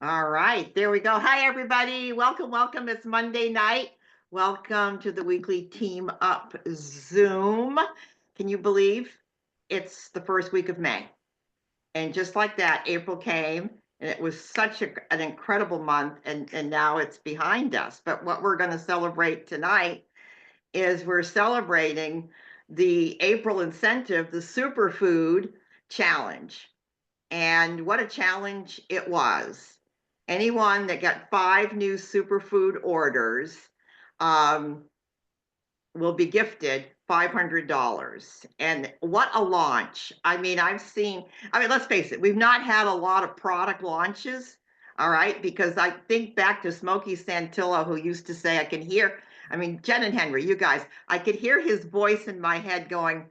All right, there we go. Hi, everybody. Welcome, welcome. It's Monday night. Welcome to the weekly Team Up Zoom. Can you believe it's the first week of May? And just like that, April came, and it was such an incredible month, and now it's behind us. But what we're going to celebrate tonight is we're celebrating the April incentive, the Superfood Challenge. And what a challenge it was. Anyone that got 5 new superfood orders will be gifted $500. And what a launch. I mean, let's face it, we've not had a lot of product launches, all right? Because I think back to Smokey Santillo, who used to say, Jen and Henry, you guys, I could hear his voice in my head going,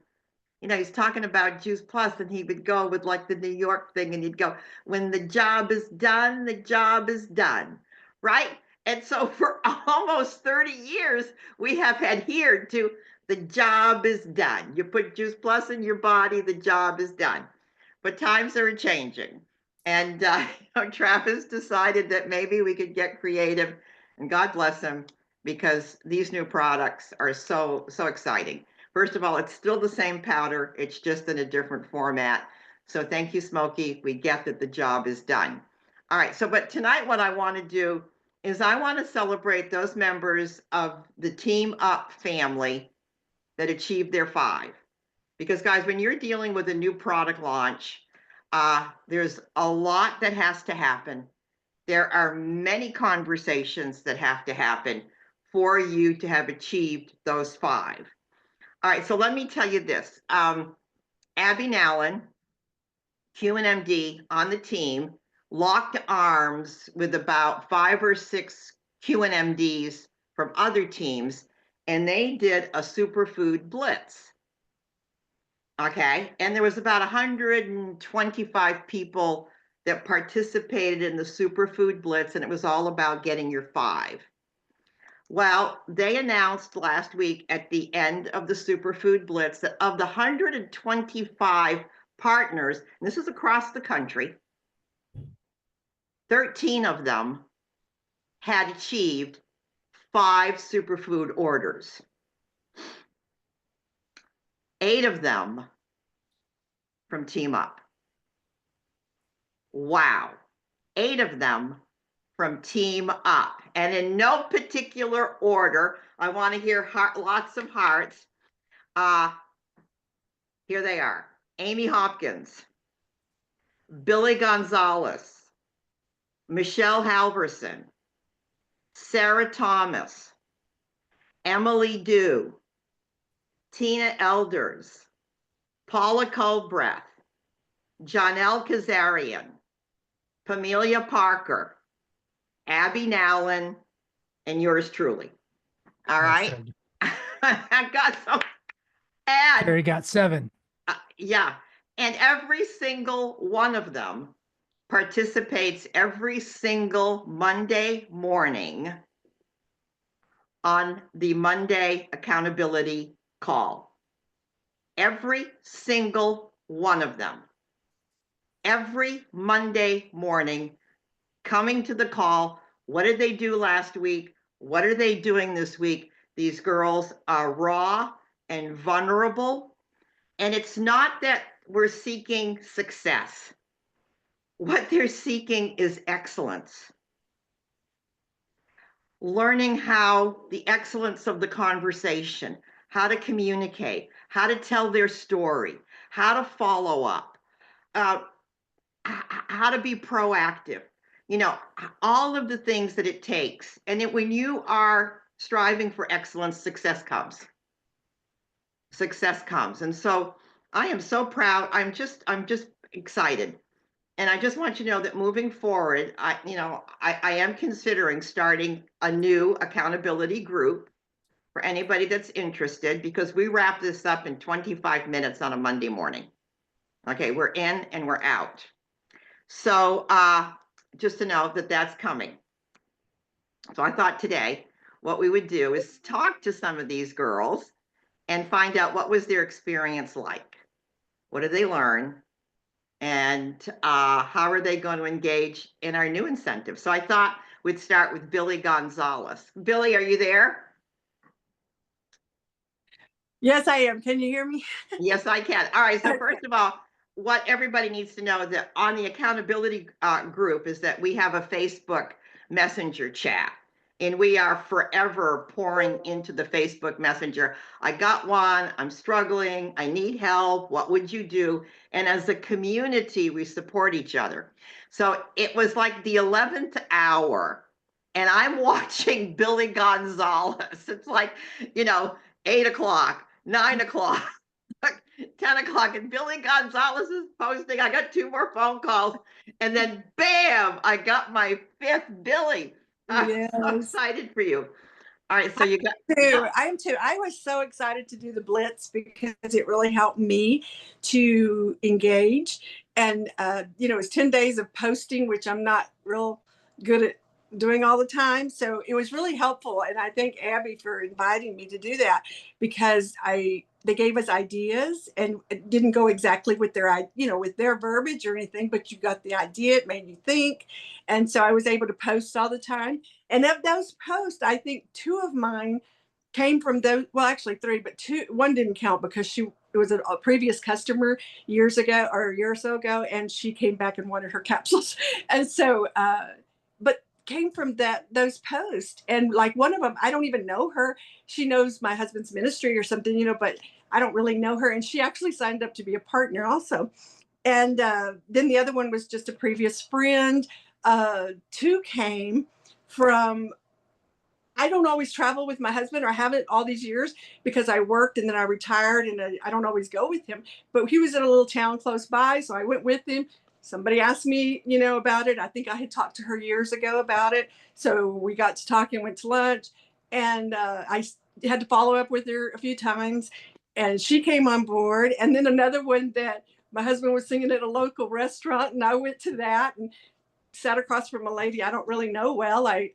he's talking about Juice Plus, and he would go with like the New York thing, and he'd go, when the job is done, the job is done, right? And so for almost 30 years, we have adhered to the job is done. You put Juice Plus in your body, the job is done. But times are changing. And Travis decided that maybe we could get creative, and God bless him, because these new products are so exciting. First of all, it's still the same powder. It's just in a different format. So thank you, Smokey. We get that the job is done. All right. But tonight what I want to do is I want to celebrate those members of the Team Up family that achieved their 5. Because guys, when you're dealing with a new product launch, there's a lot that has to happen. There are many conversations that have to happen for you to have achieved those 5. All right, so let me tell you this. Abby Nallen, QNMD on the team, locked arms with about 5 or 6 QNMDs from other teams, and they did a superfood blitz. Okay, and there was about 125 people that participated in the superfood blitz, and it was all about getting your 5. Well, they announced last week at the end of the Superfood Blitz that of the 125 partners, and this is across the country, 13 of them had achieved 5 superfood orders. 8 of them from Team Up. Wow. 8 of them from Team Up. And in no particular order, I want to hear lots of hearts. Here they are. Amy Hopkins, Billy Gonzalez, Michelle Halverson, Sarah Thomas, Emily Dew, Tina Elders, Paula Culbreath, Jonelle Kazarian, Pamelia Parker, Abby Nallen, and yours truly. All right. I got some. And Carrie got 7. Yeah. And every single one of them participates every single Monday morning on the Monday accountability call. Every single one of them. Every Monday morning coming to the call. What did they do last week? What are they doing this week? These girls are raw and vulnerable. And it's not that we're seeking success. What they're seeking is excellence. Learning how the excellence of the conversation, how to communicate, how to tell their story, how to follow up, how to be proactive, all of the things that it takes. And that when you are striving for excellence, success comes. Success comes. And so I am so proud. I'm just excited. And I just want you to know that moving forward, I am considering starting a new accountability group for anybody that's interested, because we wrap this up in 25 minutes on a Monday morning. Okay, we're in and we're out. So just to know that that's coming. So I thought today what we would do is talk to some of these girls and find out what was their experience like. What did they learn? and how are they going to engage in our new incentive? So I thought we'd start with Billy Gonzalez. Billy, are you there? Yes, I am. Can you hear me? Yes, I can. All right. So Okay. first of all, what everybody needs to know that on the accountability group is that we have a Facebook Messenger chat, and we are forever pouring into the Facebook Messenger. I got one. I'm struggling. I need help. What would you do? And as a community, we support each other. So it was like the 11th hour, and I'm watching Billy Gonzalez. It's like, 8 o'clock, 9 o'clock. 10 o'clock, and Billy Gonzalez is posting. I got two more phone calls, and then bam, I got my fifth Billy. I'm so Yes. excited for you. All right, so I you got, am too. I am too. I was so excited to do the Blitz because it really helped me to engage. And, it's 10 days of posting, which I'm not real good at doing all the time. So it was really helpful. And I thank Abby for inviting me to do that because they gave us ideas and it didn't go exactly with with their verbiage or anything, but you got the idea. It made you think. And so I was able to post all the time. And of those posts, I think two of mine came from those. Well, actually three, but one didn't count because it was a previous customer years ago or a year or so ago, and she came back and wanted her capsules. And so, but came from those posts. And like one of them, I don't even know her. She knows my husband's ministry or something, but I don't really know her. And she actually signed up to be a partner also. And then the other one was just a previous friend. Two came from, I don't always travel with my husband, or I haven't all these years because I worked and then I retired and I don't always go with him. But he was in a little town close by, so I went with him. Somebody asked me, about it. I think I had talked to her years ago about it. So we got to talk and went to lunch. And I had to follow up with her a few times. And she came on board. And then another one that my husband was singing at a local restaurant, and I went to that. And sat across from a lady I don't really know well. I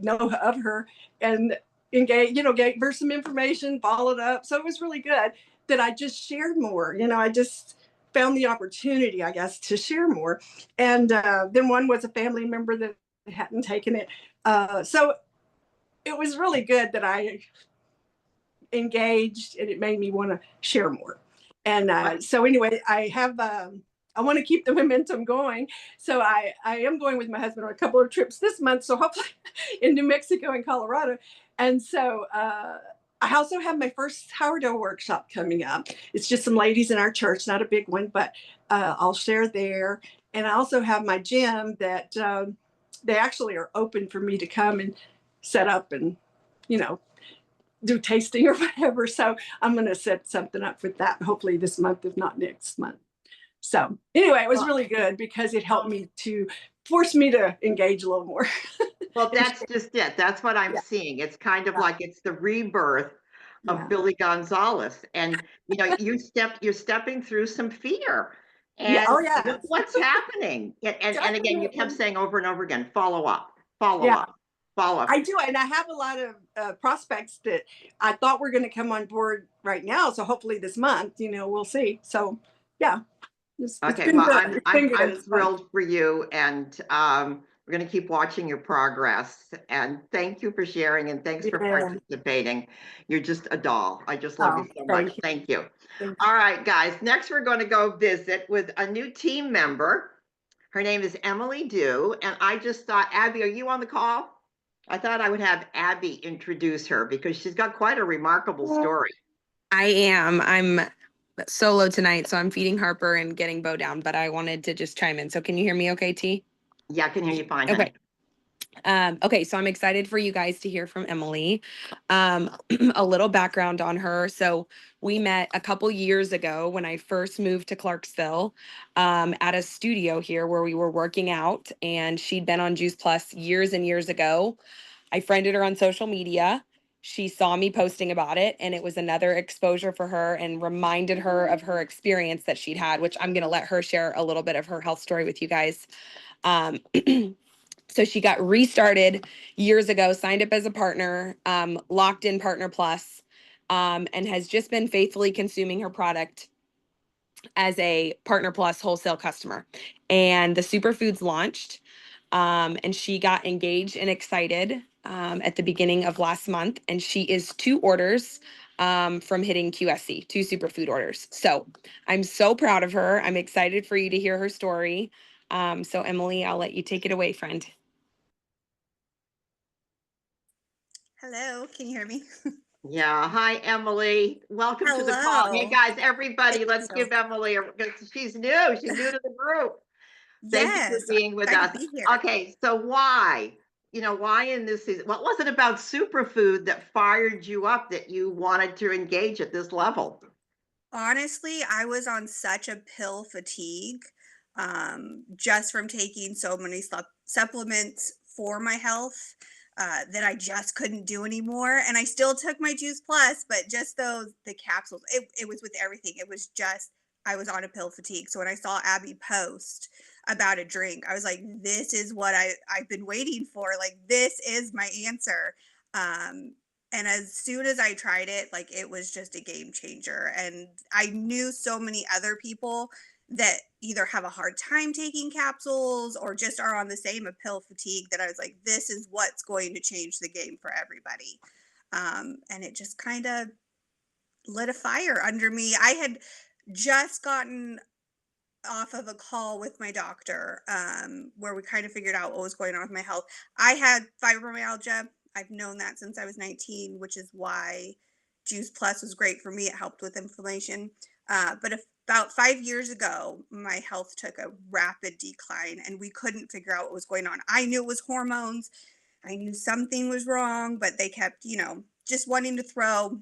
know of her and engaged, gave her some information, followed up. So it was really good that I just shared more. I just found the opportunity, I guess, to share more. And then one was a family member that hadn't taken it. So it was really good that I engaged and it made me want to share more. And so anyway, I want to keep the momentum going. So I am going with my husband on a couple of trips this month. So hopefully in New Mexico and Colorado. And so I also have my first sourdough workshop coming up. It's just some ladies in our church, not a big one, but I'll share there. And I also have my gym that they actually are open for me to come and set up and, you know, do tasting or whatever. So I'm going to set something up with that, hopefully this month, if not next month. So anyway, it was well, really good because it helped me to force me to engage a little more. well, that's just it. That's what I'm Yeah, seeing. It's kind of like it's the rebirth of yeah, Billy Gonzalez. And you're stepping through some fear. yeah. And Oh look yes, what's happening. And again, you kept definitely. saying over and over again, follow up, follow Yeah, up, follow up. I do, and I have a lot of prospects that I thought were going to come on board right now. So hopefully this month, we'll see. So yeah, it's Okay, been well, good. I'm It's I'm been good. I'm It's fun. thrilled for you, and we're going to keep watching your progress. And thank you for sharing, and thanks for Yeah. participating. You're just a doll. I just love you Oh, so much. thank you. Thank you. Thank All right, guys. Next, we're going to go visit with a new team member. Her name is Emily Dew, and I just thought, Abby, are you on the call? I thought I would have Abby introduce her because she's got quite a remarkable you. story. I am. I'm solo tonight, so I'm feeding Harper and getting Bo down, but I wanted to just chime in. So can you hear me okay, T? Yeah, I can hear you fine, Okay. honey. Okay, so I'm excited for you guys to hear from Emily. A little background on her. So we met a couple years ago when I first moved to Clarksville at a studio here where we were working out, and she'd been on Juice Plus years and years ago. I friended her on social media. She saw me posting about it, and it was another exposure for her and reminded her of her experience that she'd had, which I'm going to let her share a little bit of her health story with you guys. Um, so she got restarted years ago, signed up as a partner, locked in Partner Plus, and has just been faithfully consuming her product as a Partner Plus wholesale customer. And the superfoods launched, and she got engaged and excited at the beginning of last month. And she is 2 orders from hitting QSC, 2 superfood orders. So I'm so proud of her. I'm excited for you to hear her story. So Emily, I'll let you take it away, friend. Hello, can you hear me? Yeah. Hi, Emily. Welcome to the call. Hey, Hello. guys, everybody, Thank let's you. give Emily she's new. She's new to the group. Thank you for Yes, being with glad us. to be here. Okay, so why? Why in this season? What was it about superfood that fired you up that you wanted to engage at this level? Honestly, I was on such a pill fatigue, just from taking so many supplements for my health, that I just couldn't do anymore. And I still took my Juice Plus, but just the capsules, it was with everything. It was just, I was on a pill fatigue. So when I saw Abby post about a drink, I was like, this is what I've been waiting for. Like, this is my answer. Um, and as soon as I tried it, like, it was just a game changer. And I knew so many other people that either have a hard time taking capsules or just are on the same pill fatigue, that I was like, this is what's going to change the game for everybody. And it just kind of lit a fire under me. I had just gotten off of a call with my doctor, where we kind of figured out what was going on with my health. I had fibromyalgia. I've known that since I was 19, which is why Juice Plus was great for me. It helped with inflammation. But about 5 years ago, my health took a rapid decline and we couldn't figure out what was going on. I knew it was hormones. I knew something was wrong, but they kept, just wanting to throw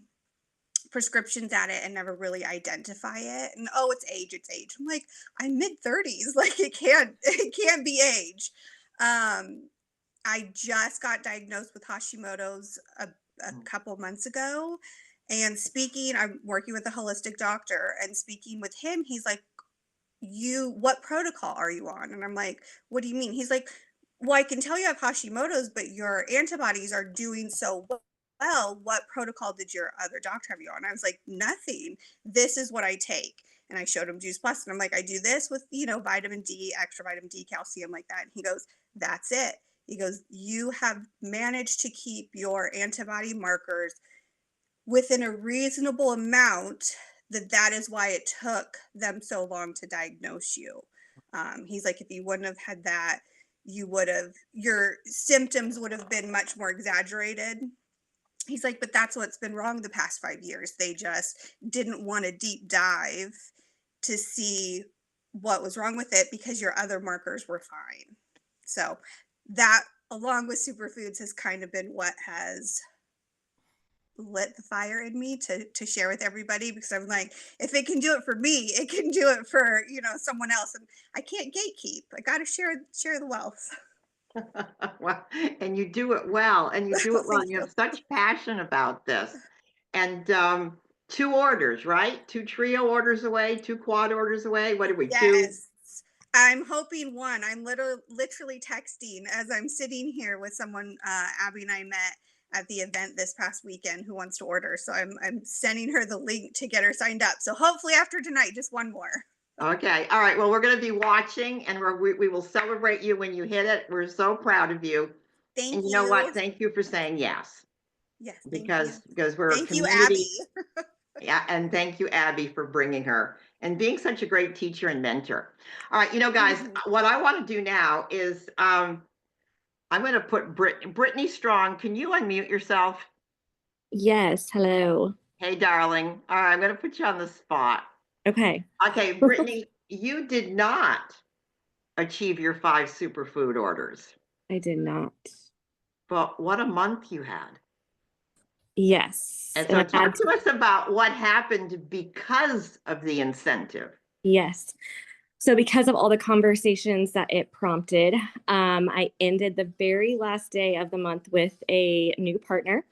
prescriptions at it and never really identify it. And oh, it's age, it's age. I'm like, I'm mid 30s. Like, it can't be age. Um, I just got diagnosed with Hashimoto's a couple months ago. And I'm working with a holistic doctor, and speaking with him, he's like, what protocol are you on? And I'm like, what do you mean? He's like, well, I can tell you have Hashimoto's, but your antibodies are doing so well. What protocol did your other doctor have you on? I was like, nothing. This is what I take. And I showed him Juice Plus, and I'm like, I do this with, vitamin D, extra vitamin D, calcium, like that. And he goes, that's it. He goes, you have managed to keep your antibody markers within a reasonable amount, that is why it took them so long to diagnose you. He's like, if you wouldn't have had that, your symptoms would have been much more exaggerated. He's like, but that's what's been wrong the past 5 years. They just didn't want a deep dive to see what was wrong with it because your other markers were fine. So that, along with superfoods, has kind of been what has lit the fire in me to share with everybody, because I'm like, if it can do it for me, it can do it for, someone else. And I can't gatekeep. I got to share the wealth. Well, and you do it well, and you do it well. Thank You you. have such passion about this. And 2 orders, right? 2 trio orders away, 2 quad orders away. What are we, 2? Yes. I'm hoping one. I'm literally texting as I'm sitting here with someone, Abby and I met at the event this past weekend, who wants to order. So I'm sending her the link to get her signed up. So hopefully after tonight, just one more. Okay. All right. Well, we're going to be watching, and we will celebrate you when you hit it. We're so proud of you. Thank And you know you. what? Thank you for saying yes, Yes, thank you. because we're a Thank you, Abby. community. Yeah, and thank you, Abby, for bringing her and being such a great teacher and mentor. All right, guys, what I want to do now is I'm going to put Brittany Strong. Can you unmute yourself? Yes, hello. Hey, darling. All right, I'm going to put you on the spot. Okay. Okay, Brittany, you did not achieve your 5 superfood orders, I did not. but what a month you had. Yes. And And so I talk had to us about what happened because of the incentive. yes. So because of all the conversations that it prompted, I ended the very last day of the month with a new partner.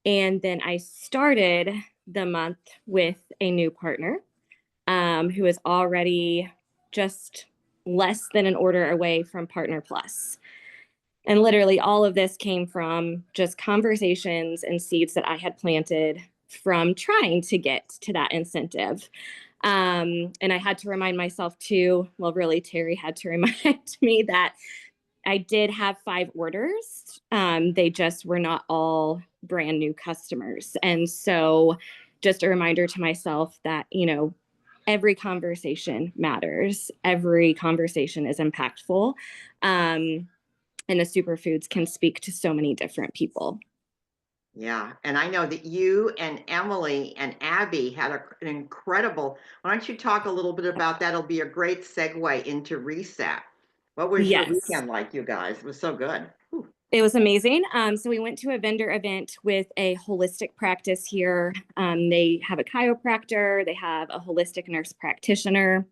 And then I started the month with a new partner, who is already just less than an order away from Partner Plus. And literally all of this came from just conversations and seeds that I had planted from trying to get to that incentive. And I had to remind myself too, well, really, Terry had to remind me that I did have 5 orders. They just were not all brand new customers. And so just a reminder to myself that, you know, every conversation matters. Every conversation is impactful. And the superfoods can speak to so many different people. Yeah, and I know that you and Emily and Abby had an incredible. Why don't you talk a little bit about that? It'll be a great segue into Reset. What was your Yes. weekend like, you guys? It was so good. Whew. It was amazing. So we went to a vendor event with a holistic practice here. They have a chiropractor, they have a holistic nurse practitioner,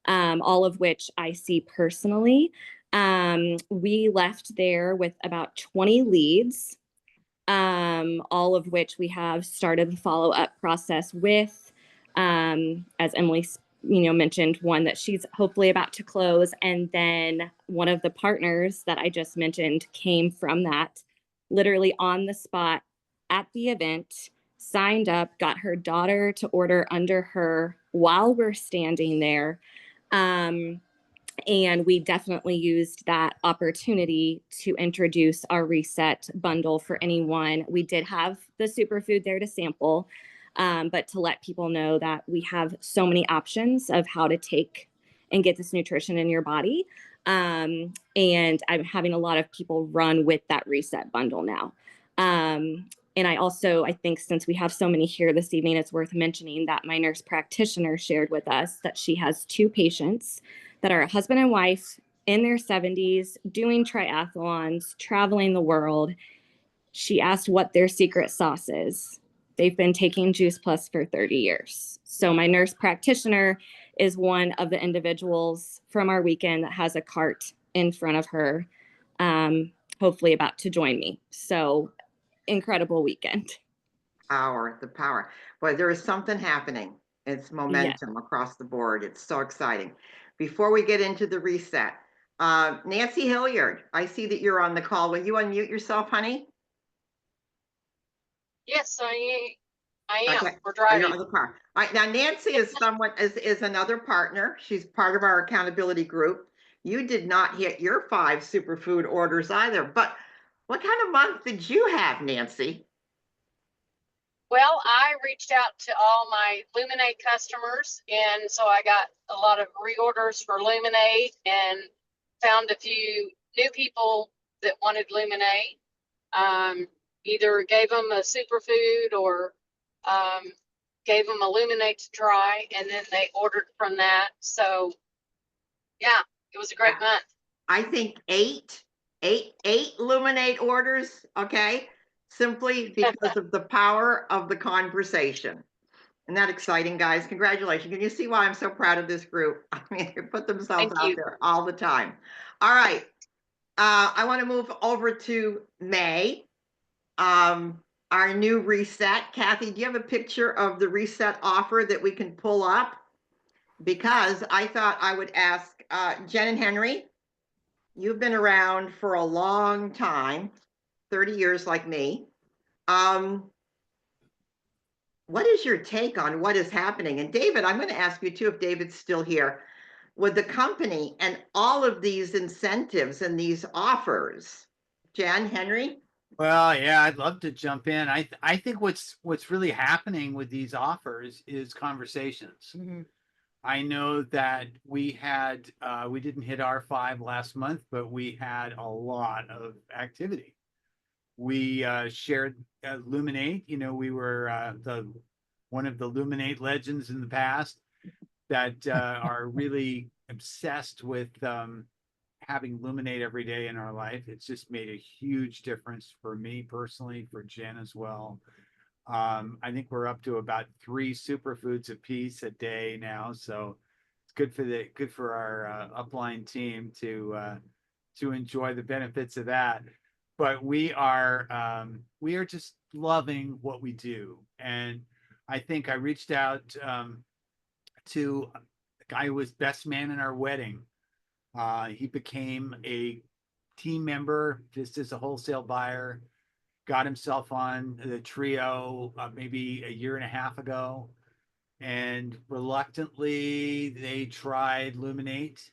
all of which I see personally. We left there with about 20 leads, all of which we have started the follow-up process with. As Emily mentioned, one that she's hopefully about to close, and then one of the partners that I just mentioned came from that, literally on the spot at the event, signed up, got her daughter to order under her while we're standing there. And we definitely used that opportunity to introduce our Reset bundle for anyone. We did have the superfood there to sample, but to let people know that we have so many options of how to take and get this nutrition in your body. And I'm having a lot of people run with that Reset bundle now. And I think since we have so many here this evening, it's worth mentioning that my nurse practitioner shared with us that she has 2 patients that are a husband and wife in their 70s, doing triathlons, traveling the world. She asked what their secret sauce is. They've been taking Juice Plus for 30 years. So my nurse practitioner is one of the individuals from our weekend that has a cart in front of her, hopefully about to join me. So incredible weekend. The power. Boy, there is something happening. It's momentum across the board. It's so exciting. Before we get into the Reset, Nancy Hilliard, I see that you're on the call. Will you unmute yourself, honey? Yes, I am. Okay. We're Oh, you're driving. on the car. All right. Now, Nancy is another partner. She's part of our accountability group. You did not hit your 5 superfood orders either. But what kind of month did you have, Nancy? Well, I reached out to all my Luminate customers, and so I got a lot of reorders for Luminate and found a few new people that wanted Luminate. Either gave them a superfood or gave them a Luminate to try, and then they ordered from that. So, yeah, it was a great month. I think eight Luminate orders, okay, simply because of the power of the conversation. Isn't that exciting, guys? Congratulations. Can you see why I'm so proud of this group? I mean, they put themselves Thank out you. there all the time. All right. I want to move over to May. Our new Reset. Kathy, do you have a picture of the Reset offer that we can pull up? Because I thought I would ask Jen and Henry. You've been around for a long time, 30 years like me. What is your take on what is happening? And David, I'm going to ask you too, if David's still here, with the company and all of these incentives and these offers. Jen, Henry? Well, yeah, I'd love to jump in. I think what's really happening with these offers is conversations. I know that we didn't hit our 5 last month, but we had a lot of activity. We shared Luminate. We were one of the Luminate legends in the past that are really obsessed with having Luminate every day in our life. It's just made a huge difference for me personally, for Jen as well. I think we're up to about 3 superfoods a piece a day now, so it's good for our upline team to enjoy the benefits of that. But we are just loving what we do, and I think I reached out to a guy who was best man in our wedding. He became a team member just as a wholesale buyer, got himself on the trio maybe a year and a half ago. and reluctantly they tried Luminate.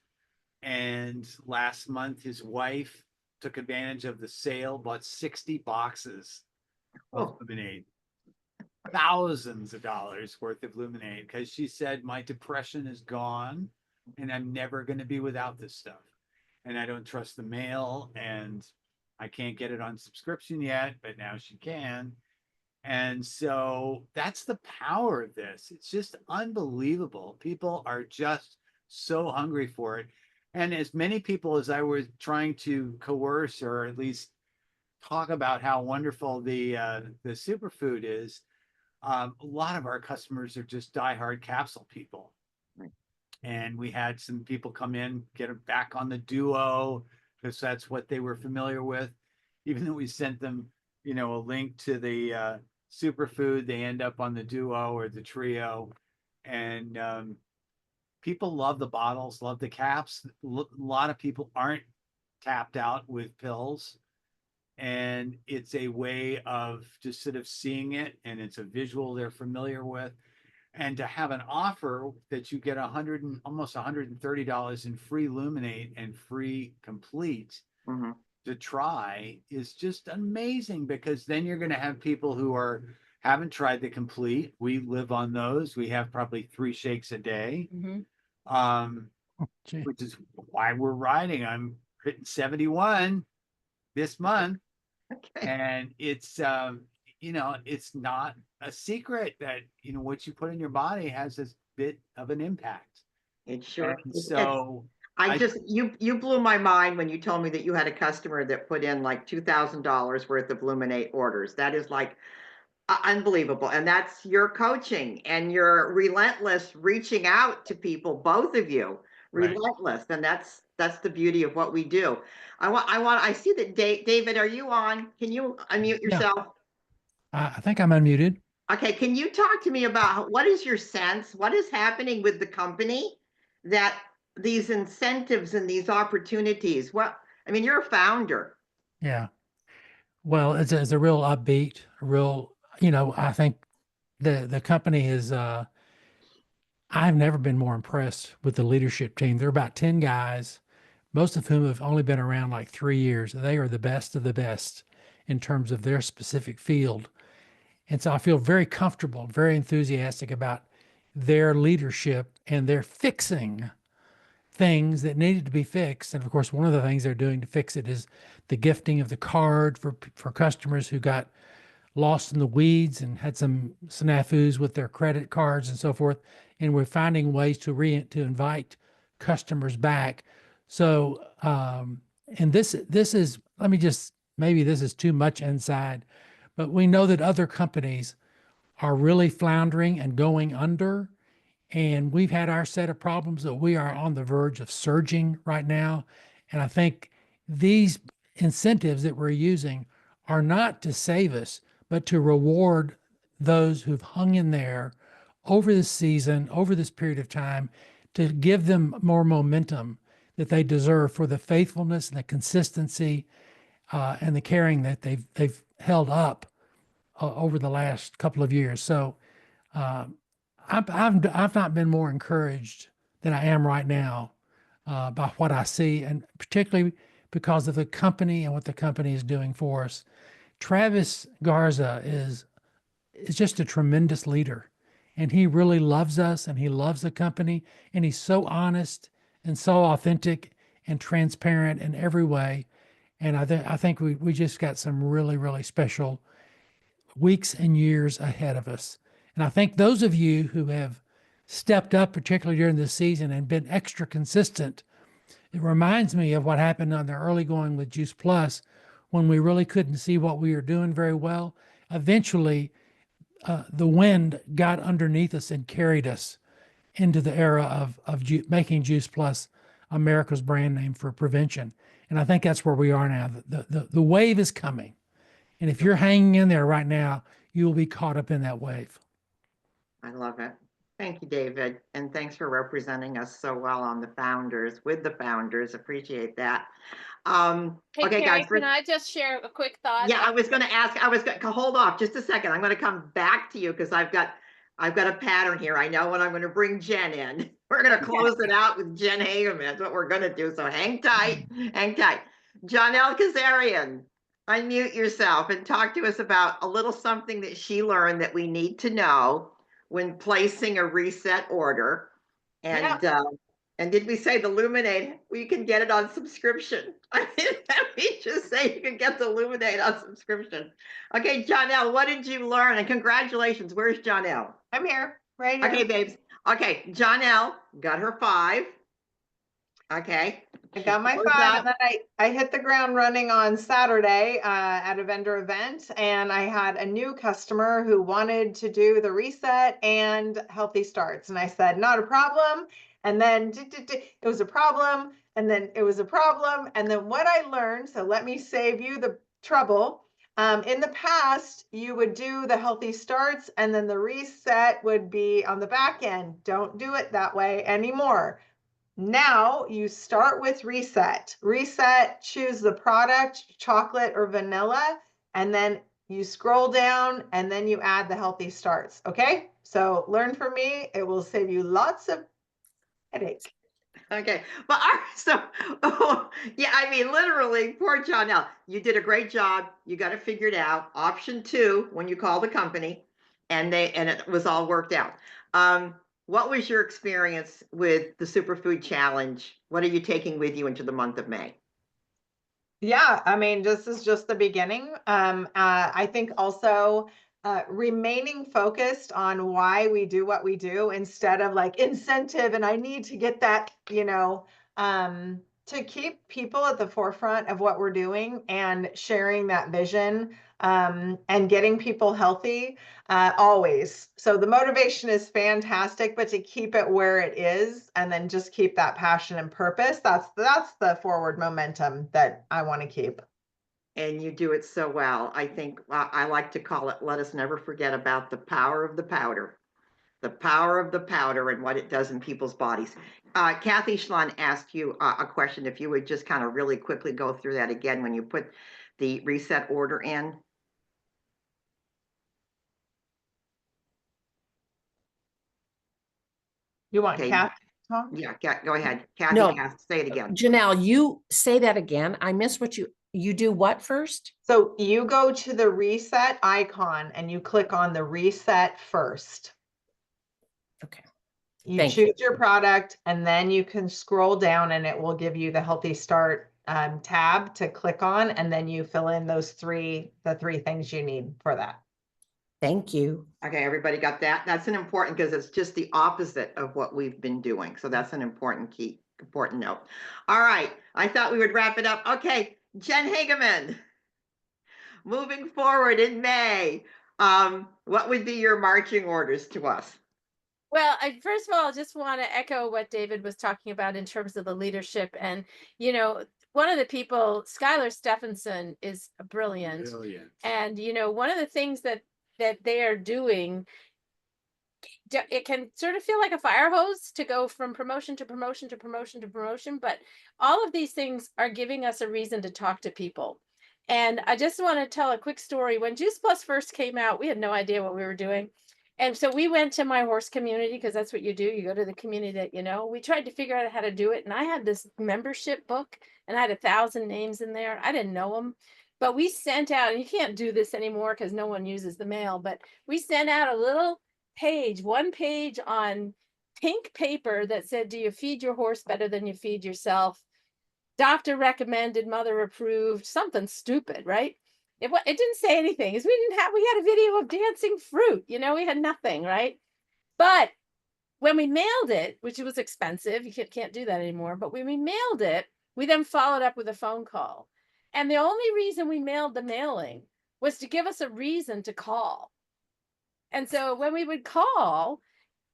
And last month, his wife took advantage of the sale, bought 60 boxes of Oh, Luminate, thousands of dollars worth of Luminate, because she said, my depression is gone and I'm never going to be without this stuff. And I don't trust the mail, and I can't get it on subscription yet, but now she can. And so that's the power of this. It's just unbelievable. People are just so hungry for it. And as many people as I was trying to coerce or at least talk about how wonderful the superfood is, a lot of our customers are just diehard capsule people. right. And we had some people come in, get them back on the duo because that's what they were familiar with. Even though we sent them, a link to the superfood, they end up on the duo or the trio. And people love the bottles, love the caps. A lot of people aren't tapped out with pills. And it's a way of just sort of seeing it, and it's a visual they're familiar with. And to have an offer that you get almost $130 in free Luminate and free Complete Hmm. to try is just amazing, because then you're going to have people who haven't tried the Complete. We live on those. We have probably 3 shakes a day, Gee. which is why we're riding. I'm hitting 71 this month. Okay. And it's it's not a secret that what you put in your body has this bit of an impact. It sure. And so You blew my mind when you told me that you had a customer that put in like $2,000 worth of Luminate orders. That is like unbelievable. And that's your coaching and your relentless reaching out to people, both of you, Right. relentless. And that's the beauty of what we do. I see that David, are you on? Can you unmute Yeah. yourself? I think I'm unmuted. Okay, can you talk to me about what is your sense? What is happening with the company that these incentives and these opportunities? I mean, you're a founder. Yeah. Well, it's a real upbeat, I think the company is, I've never been more impressed with the leadership team. They're about 10 guys, most of whom have only been around like 3 years. They are the best of the best in terms of their specific field. And so I feel very comfortable, very enthusiastic about their leadership, and they're fixing things that needed to be fixed. And of course, one of the things they're doing to fix it is the gifting of the card for customers who got lost in the weeds and had some snafus with their credit cards and so forth. And we're finding ways to invite customers back. So, and this is, let me just, maybe this is too much inside, but we know that other companies are really floundering and going under. And we've had our set of problems that we are on the verge of surging right now. And I think these incentives that we're using are not to save us, but to reward those who've hung in there over this season, over this period of time, to give them more momentum that they deserve for the faithfulness and the consistency and the caring that they've held up over the last couple of years. So I've not been more encouraged than I am right now by what I see, and particularly because of the company and what the company is doing for us. Travis Garza is just a tremendous leader, and he really loves us, and he loves the company, and he's so honest and so authentic and transparent in every way. And I think we just got some really, really special weeks and years ahead of us. And I think those of you who have stepped up, particularly during this season, and been extra consistent, it reminds me of what happened on the early going with Juice Plus, when we really couldn't see what we were doing very well. Eventually, the wind got underneath us and carried us into the era of making Juice Plus America's brand name for prevention. And I think that's where we are now. The wave is coming. And if you're hanging in there right now, you will be caught up in that wave. I love it. Thank you, David. And thanks for representing us so well on the founders, with the founders. Appreciate that. Hey, Okay, Carrie, guys. can I just share a quick thought? Yeah, I was going to ask, hold off just a second. I'm going to come back to you because I've got I've got a pattern here. I know when I'm going to bring Jen in. We're going to close it out with Jen Hageman. That's what we're going to do. So hang tight, hang tight. Janelle Kazarian, unmute yourself and talk to us about a little something that she learned that we need to know when placing a reset order. And did we say the Luminate? We can get it on subscription. I mean, let me just say you can get the Luminate on subscription. Okay, Janelle, what did you learn? And congratulations. Where's Janelle? I'm here, right here. Okay, babes. Okay, Janelle got her 5. Okay. I got my Close 5, up. and then I hit the ground running on Saturday at a vendor event, and I had a new customer who wanted to do the reset and healthy starts, and I said, not a problem. And then it was a problem, and then it was a problem, and then what I learned, so let me save you the trouble. In the past, you would do the healthy starts, and then the reset would be on the back end. Don't do it that way anymore. Now you start with reset. Reset, choose the product, chocolate or vanilla, and then you scroll down and then you add the healthy starts. Okay, so learn from me. It will save you lots of headache. Okay, but yeah, I mean, literally, poor Janelle, you did a great job. You got it figured out. Option 2, when you call the company, and it was all worked out. What was your experience with the Superfood Challenge? What are you taking with you into the month of May? Yeah, I mean, this is just the beginning. I think also remaining focused on why we do what we do instead of like incentive and I need to get that, to keep people at the forefront of what we're doing and sharing that vision and getting people healthy always. So the motivation is fantastic, but to keep it where it is and then just keep that passion and purpose, that's the forward momentum that I want to keep. And you do it so well. I think I like to call it, let us never forget about the power of the powder. The power of the powder and what it does in people's bodies. Kathy Schlon asked you a question. If you would just kind of really quickly go through that again when you put the reset order in. You want Okay. Kathy to talk? Yeah, go ahead. Kathy No. asked, say it again. Janelle, you say that again. I missed what you do what first? So you go to the reset icon and you click on the reset first. Okay. You Thank choose your product and then you can scroll down and it will give you the Healthy Start tab to click on, and then you fill in the 3 things you need for that. Thank you. Okay, everybody got that? That's an important, because it's just the opposite of what we've been doing. So that's an important note. All right, I thought we would wrap it up. Okay, Jen Hageman, moving forward in May, what would be your marching orders to us? Well, I first of all just want to echo what David was talking about in terms of the leadership. And, one of the people, Skylar Stephenson, is brilliant. And, one of the things that they are doing, it can sort of feel like a fire hose to go from promotion to promotion to promotion to promotion. But all of these things are giving us a reason to talk to people. And I just want to tell a quick story. When Juice Plus first came out, we had no idea what we were doing. And so we went to my horse community, because that's what you do. You go to the community that you know. We tried to figure out how to do it. And I had this membership book and I had 1,000 names in there. I didn't know them. But we sent out, and you can't do this anymore because no one uses the mail, but we sent out a little page, 1 page on pink paper that said, do you feed your horse better than you feed yourself? Doctor recommended, mother approved, something stupid, right? It didn't say anything. We had a video of dancing fruit, we had nothing, right? But when we mailed it, which was expensive, you can't do that anymore, but when we mailed it, we then followed up with a phone call. And the only reason we mailed the mailing was to give us a reason to call. And so when we would call,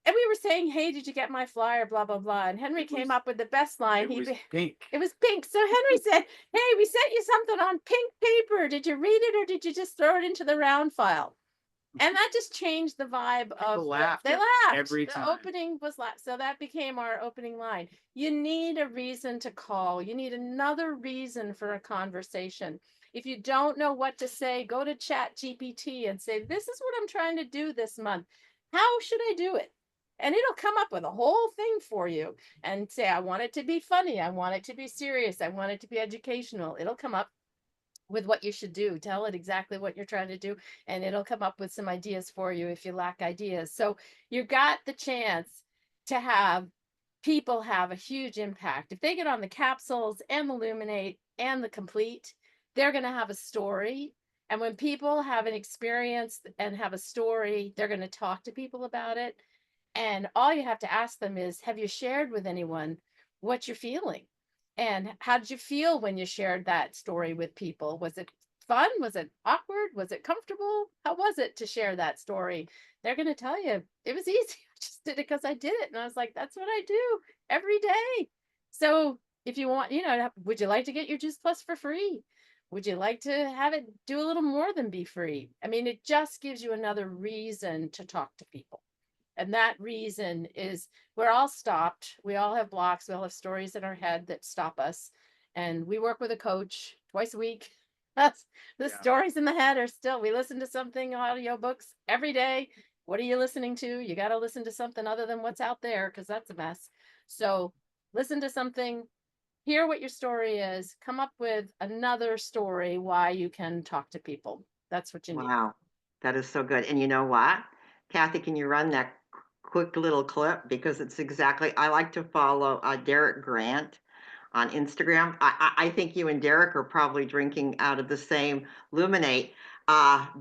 and we were saying, hey, did you get my flyer? Blah, blah, blah. And Henry came up with the best line. It was pink. It was pink. So Henry said, hey, we sent you something on pink paper. Did you read it or did you just throw it into the round file? And that just changed the vibe of they laughed. Every time. The opening was laughed. So that became our opening line. You need a reason to call. You need another reason for a conversation. If you don't know what to say, go to Chat GPT and say, this is what I'm trying to do this month. how should I do it? And it'll come up with a whole thing for you and say, I want it to be funny. I want it to be serious. I want it to be educational. It'll come up with what you should do. Tell it exactly what you're trying to do, and it'll come up with some ideas for you if you lack ideas. So you got the chance to have people have a huge impact. If they get on the capsules and the Luminate and the Complete, they're going to have a story. And when people have an experience and have a story, they're going to talk to people about it. And all you have to ask them is, have you shared with anyone what you're feeling? And how did you feel when you shared that story with people? Was it fun? Was it awkward? Was it comfortable? How was it to share that story? They're going to tell you it was easy. I just did it because I did it. And I was like, that's what I do every day. So if you want, would you like to get your Juice Plus for free? Would you like to have it do a little more than be free? I mean, it just gives you another reason to talk to people. And that reason is we're all stopped. We all have blocks. We all have stories in our head that stop us. And we work with a coach twice a week. The stories in the head are still, we listen to something, audiobooks every day. What are you listening to? You got to listen to something other than what's out there, because that's a mess. So listen to something, hear what your story is, come up with another story why you can talk to people. That's what you need. Wow, that is so good. And you know what? Kathy, can you run that quick little clip? Because it's exactly, I like to follow Derek Grant on Instagram. I think you and Derek are probably drinking out of the same Luminate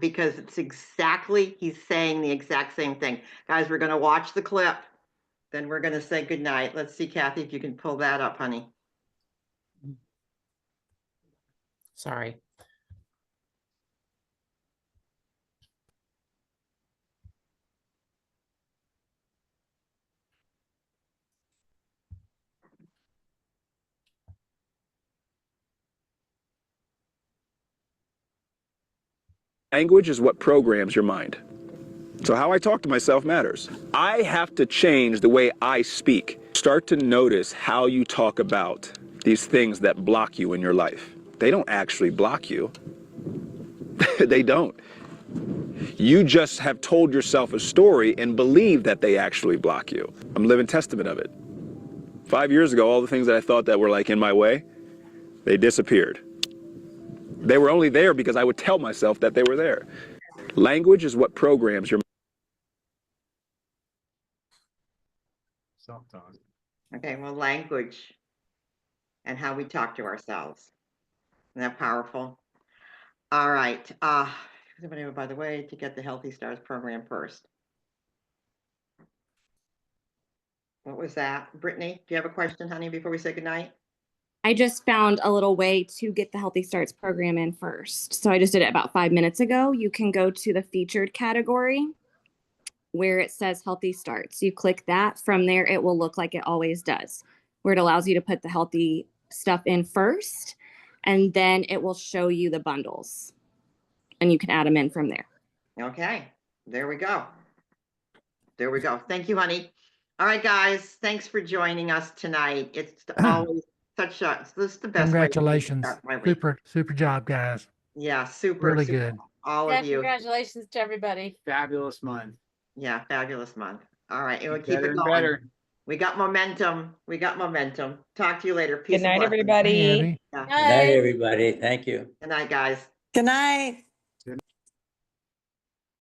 because it's exactly, he's saying the exact same thing. Guys, we're going to watch the clip. Then we're going to say goodnight. Let's see, Kathy, if you can pull that up, honey. Sorry. Language is what programs your mind. So how I talk to myself matters. I have to change the way I speak. Start to notice how you talk about these things that block you in your life. They don't actually block you. They don't. You just have told yourself a story and believe that they actually block you. I'm a living testament of it. 5 years ago, all the things that I thought that were like in my way, they disappeared. They were only there because I would tell myself that they were there. Language is what programs your Self-talk. Okay, well, language and how we talk to ourselves. Isn't that powerful? All right. By the way, to get the Healthy Stars program first. What was that? Brittany, do you have a question, honey, before we say goodnight? I just found a little way to get the Healthy Starts program in first. So I just did it about 5 minutes ago. You can go to the featured category where it says Healthy Starts. You click that. From there, it will look like it always does, where it allows you to put the healthy stuff in first, and then it will show you the bundles, and you can add them in from there. Okay, there we go. There we go. Thank you, honey. All right, guys, thanks for joining us tonight. It's always such a, this is the best Congratulations. way to start my week. Super job, guys. Yeah, super. Really super, good. all of you. Congratulations to everybody. Fabulous month. Yeah, fabulous month. All right, and we'll keep Better it and going. better. We got momentum. We got momentum. Talk to you later. Peace Good night, and blessings. everybody. Hey, Abby. Yeah. Good night, everybody. Thank you. Good night, guys. Good night.